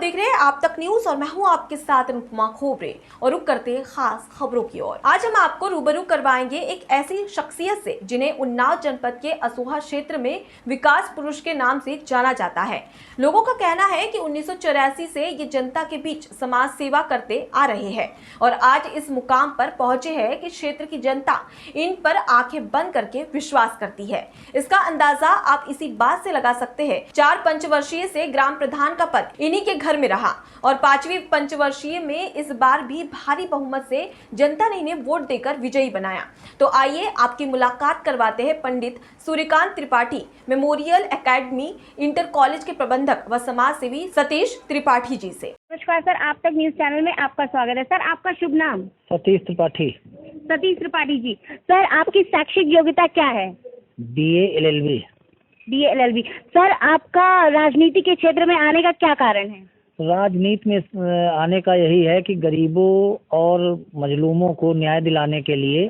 देख रहे हैं आप तक न्यूज और मैं हूं आपके साथ अनुपमा खोबरे और रुक करते हैं खास खबरों की ओर। आज हम आपको रूबरू करवाएंगे एक ऐसी शख्सियत से जिन्हें उन्नाव जनपद के असोहा क्षेत्र में विकास पुरुष के नाम से जाना जाता है। लोगों का कहना है कि 1984 से ये जनता के बीच समाज सेवा करते आ रहे हैं और आज इस मुकाम पर पहुंचे हैं कि क्षेत्र की जनता इन पर आंखें बंद करके विश्वास करती है। इसका अंदाजा आप इसी बात से लगा सकते हैं। 4 पंचवर्षीय से ग्राम प्रधान का पद इन्हीं के घर में रहा और 5वीं पंचवर्षीय में इस बार भी भारी बहुमत से जनता ने इन्हें वोट देकर विजयी बनाया। तो आइए आपकी मुलाकात करवाते हैं Pandit Suryakant Tripathi memorial academy inter college के प्रबंधक व समाज सेवी सतीश त्रिपाठी जी से। नमस्कार सर, आप तक न्यूज चैनल में आपका स्वागत है। सर, आपका शुभ नाम? सतीश त्रिपाठी। सतीश त्रिपाठी जी, सर आपकी शैक्षिक योग्यता क्या है? BA LLB। BA LLB। Sir, आपका राजनीति के क्षेत्र में आने का क्या कारण है? राजनीति में आने का यही है कि गरीबों और मजलूमों को न्याय दिलाने के लिए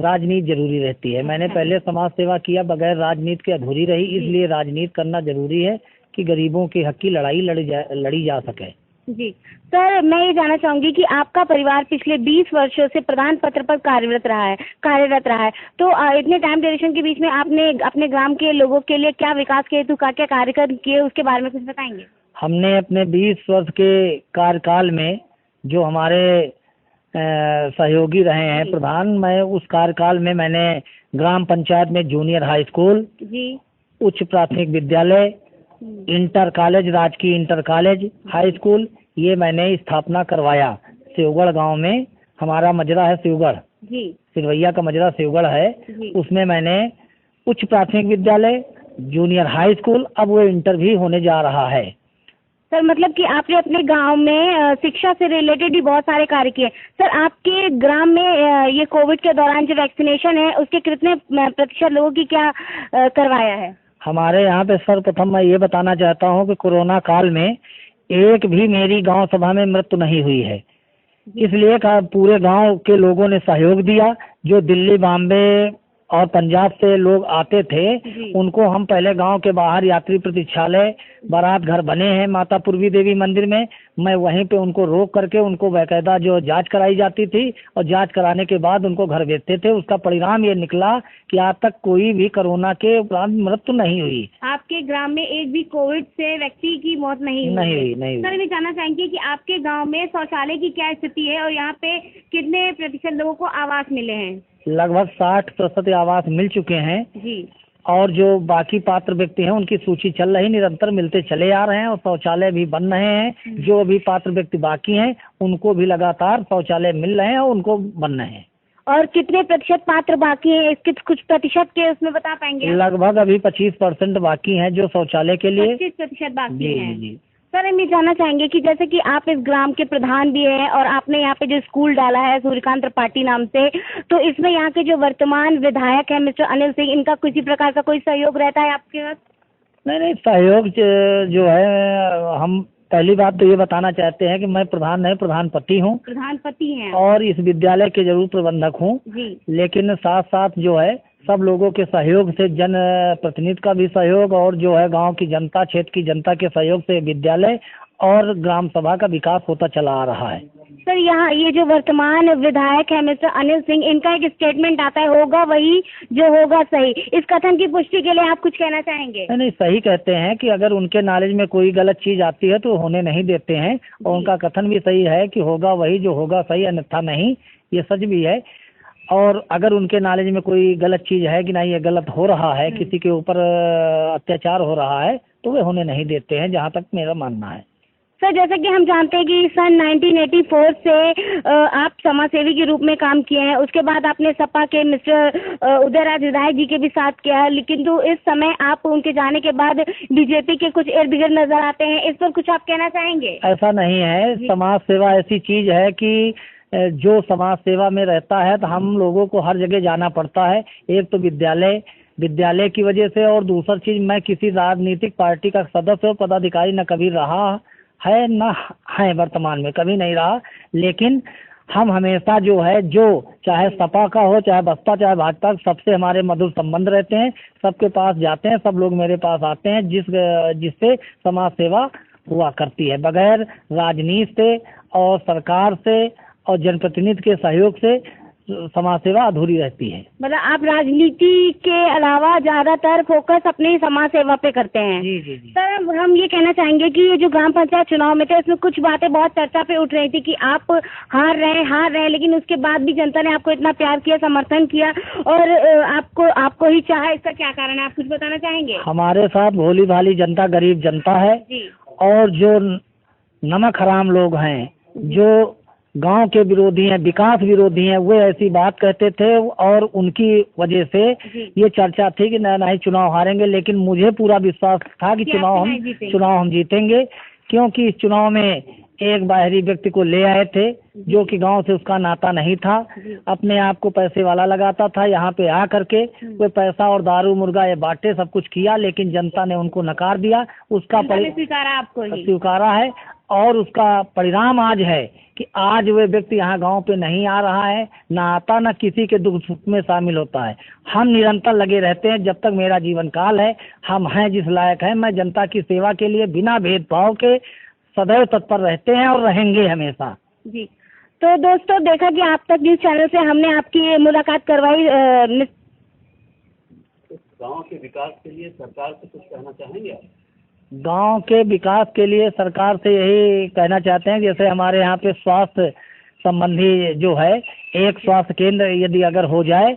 राजनीति जरूरी रहती है। मैंने पहले समाज सेवा किया, बगैर राजनीति के अधूरी रही, इसलिए राजनीति करना जरूरी है कि गरीबों के हक की लड़ाई लड़ी जा सके। जी सर, मैं ये जानना चाहूंगी कि आपका परिवार पिछले 20 वर्षों से प्रधान पत्र पर कार्यरत रहा है। तो इतने टाइम ड्यूरेशन के बीच में आपने अपने ग्राम के लोगों के लिए क्या विकास के हेतु क्या कार्यक्रम किए, उसके बारे में कुछ बताएंगे? हमने अपने 20 वर्ष के कार्यकाल में जो हमारे सहयोगी रहे हैं प्रधान, मैं उस कार्यकाल में मैंने ग्राम पंचायत में जूनियर हाई स्कूल, उच्च प्राथमिक विद्यालय, इंटर कॉलेज, राजकीय इंटर कॉलेज, हाई स्कूल, ये मैंने स्थापना करवाया। शिवगढ़ गांव में हमारा मजरा है, शिवगढ़ सिरवैया का मजरा शिवगढ़ है, उसमें मैंने उच्च प्राथमिक विद्यालय, जूनियर हाई स्कूल, अब वो इंटर भी होने जा रहा है। सर, मतलब कि आपने अपने गांव में शिक्षा से रिलेटेड भी बहुत सारे कार्य किए। सर, आपके ग्राम में ये कोविड के दौरान जो वैक्सीनेशन है उसके कितने प्रतिशत लोगों की क्या करवाया है? हमारे यहाँ पे सर्वप्रथम मैं ये बताना चाहता हूँ कि कोरोना काल में एक भी मेरी गांव सभा में मृत्यु नहीं हुई है, इसलिए पूरे गांव के लोगों ने सहयोग दिया। जो दिल्ली, बॉम्बे और पंजाब से लोग आते थे उनको हम पहले गांव के बाहर यात्री प्रतीक्षालय, बारात घर बने हैं माता पूर्वी देवी मंदिर में, मैं वहीं पे उनको रोक करके उनको बाकायदा जो जांच कराई जाती थी और जांच कराने के बाद उनको घर भेजते थे। उसका परिणाम ये निकला कि आज तक कोई भी कोरोना के उपरांत मृत्यु नहीं हुई। आपके ग्राम में एक भी कोविड से व्यक्ति की मौत नहीं हुई? सर, मैं जानना चाहेंगे कि आपके गाँव में शौचालय की क्या स्थिति है और यहाँ पे कितने प्रतिशत लोगों को आवास मिले हैं? लगभग 60% आवास मिल चुके हैं जी, और जो बाकी पात्र व्यक्ति हैं उनकी सूची चल रही, निरंतर मिलते चले आ रहे हैं और शौचालय भी बन रहे हैं। जो अभी पात्र व्यक्ति बाकी हैं उनको भी लगातार शौचालय मिल रहे हैं और उनको बन रहे हैं। और कितने प्रतिशत पात्र बाकी हैं, इसके कुछ प्रतिशत के उसमें बता पाएंगे? लगभग अभी 25% बाकी हैं जो शौचालय के लिए। 25% बाकी हैं। जी। सर, हम ये जानना चाहेंगे कि जैसे कि आप इस ग्राम के प्रधान भी हैं और आपने यहाँ पे जो स्कूल डाला है सूर्यकांत त्रिपाठी नाम से, तो इसमें यहाँ के जो वर्तमान विधायक हैं मिस्टर अनिल सिंह, इनका किसी प्रकार का कोई सहयोग रहता है आपके पास? नहीं, सहयोग जो है, हम पहली बात तो ये बताना चाहते हैं कि मैं प्रधान नहीं, प्रधानपति हूँ। प्रधानपति हैं और इस विद्यालय के जरूर प्रबंधक हूँ, लेकिन साथ साथ जो है सब लोगों के सहयोग से, जन प्रतिनिधि का भी सहयोग और जो है गांव की जनता, क्षेत्र की जनता के सहयोग से विद्यालय और ग्राम सभा का विकास होता चला आ रहा है। सर, यहाँ ये जो वर्तमान विधायक है मिस्टर अनिल सिंह, इनका एक स्टेटमेंट आता है, होगा वही जो होगा सही। इस कथन की पुष्टि के लिए आप कुछ कहना चाहेंगे? नहीं, सही कहते हैं कि अगर उनके नॉलेज में कोई गलत चीज आती है तो होने नहीं देते हैं, और उनका कथन भी सही है कि होगा वही जो होगा सही, अन्यथा नहीं, ये सच भी है। और अगर उनके नॉलेज में कोई गलत चीज है कि नहीं ये गलत हो रहा है, किसी के ऊपर अत्याचार हो रहा है, तो वे होने नहीं देते हैं, जहाँ तक मेरा मानना है। सर, जैसे कि हम जानते हैं कि सन 1984 से आप समाज सेवी के रूप में काम किए हैं, उसके बाद आपने सपा के मिस्टर उदयराज विधायक जी के भी साथ किया है, लेकिन तो इस समय आप उनके जाने के बाद बीजेपी के कुछ इर्द गिर्द नजर आते हैं, इस पर कुछ आप कहना चाहेंगे? ऐसा नहीं है, समाज सेवा ऐसी चीज है कि जो समाज सेवा में रहता है तो हम लोगों को हर जगह जाना पड़ता है। एक तो विद्यालय की वजह से, और दूसरी चीज मैं किसी राजनीतिक पार्टी का सदस्य और पदाधिकारी न कभी रहा है न है, वर्तमान में कभी नहीं रहा, लेकिन हम हमेशा जो है, जो चाहे सपा का हो, चाहे बसपा, चाहे भाजपा, सबसे हमारे मधुर संबंध रहते हैं, सबके पास जाते हैं, सब लोग मेरे पास आते हैं, जिससे समाज सेवा हुआ करती है। बगैर राजनीति से और सरकार से और जनप्रतिनिधि के सहयोग से समाज सेवा अधूरी रहती है। मतलब आप राजनीति के अलावा ज्यादातर फोकस अपनी समाज सेवा पे करते हैं। जी जी जी। सर हम ये कहना चाहेंगे कि ये जो ग्राम पंचायत चुनाव में थे इसमें कुछ बातें बहुत चर्चा पे उठ रही थी कि आप हार रहे लेकिन उसके बाद भी जनता ने आपको इतना प्यार किया, समर्थन किया और आपको ही चाहा, इसका क्या कारण है, आप कुछ बताना चाहेंगे? हमारे साथ भोली भाली जनता, गरीब जनता है जी। और जो नमक हराम लोग हैं, जो गांव के विरोधी हैं, विकास विरोधी हैं, वो ऐसी बात कहते थे और उनकी वजह से ये चर्चा थी कि नहीं चुनाव हारेंगे। लेकिन मुझे पूरा विश्वास था कि चुनाव हम जीतेंगे, क्योंकि इस चुनाव में एक बाहरी व्यक्ति को ले आए थे जो कि गांव से उसका नाता नहीं था, अपने आप को पैसे वाला लगाता था। यहाँ पे आ करके कोई पैसा और दारू मुर्गा ये बांटे, सब कुछ किया, लेकिन जनता ने उनको नकार दिया। उसका स्वीकारा है और उसका परिणाम आज है कि आज वे व्यक्ति यहाँ गांव पे नहीं आ रहा है, ना आता, ना किसी के दुख सुख में शामिल होता है। हम निरंतर लगे रहते हैं जब तक मेरा जीवन काल है। हम हैं जिस लायक है। मैं जनता की सेवा के लिए बिना भेदभाव के सदैव तत्पर रहते हैं और रहेंगे हमेशा। जी। तो दोस्तों देखा कि आप तक न्यूज चैनल से हमने आपकी मुलाकात करवाई। गांव के विकास के लिए सरकार से कुछ कहना चाहेंगे आप? गांव के विकास के लिए सरकार से यही कहना चाहते हैं, जैसे हमारे यहाँ पे स्वास्थ्य संबंधी जो है एक स्वास्थ्य केंद्र यदि अगर हो जाए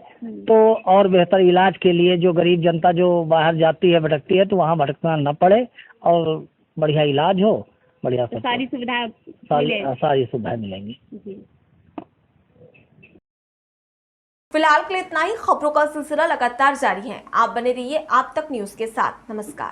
तो और बेहतर इलाज के लिए जो गरीब जनता जो बाहर जाती है, भटकती है, तो वहाँ भटकना न पड़े और बढ़िया इलाज हो, बढ़िया तो सारी सुविधाएं मिलेंगी। फिलहाल के लिए इतना ही। खबरों का सिलसिला लगातार जारी है। आप बने रहिए आप तक न्यूज के साथ। नमस्कार।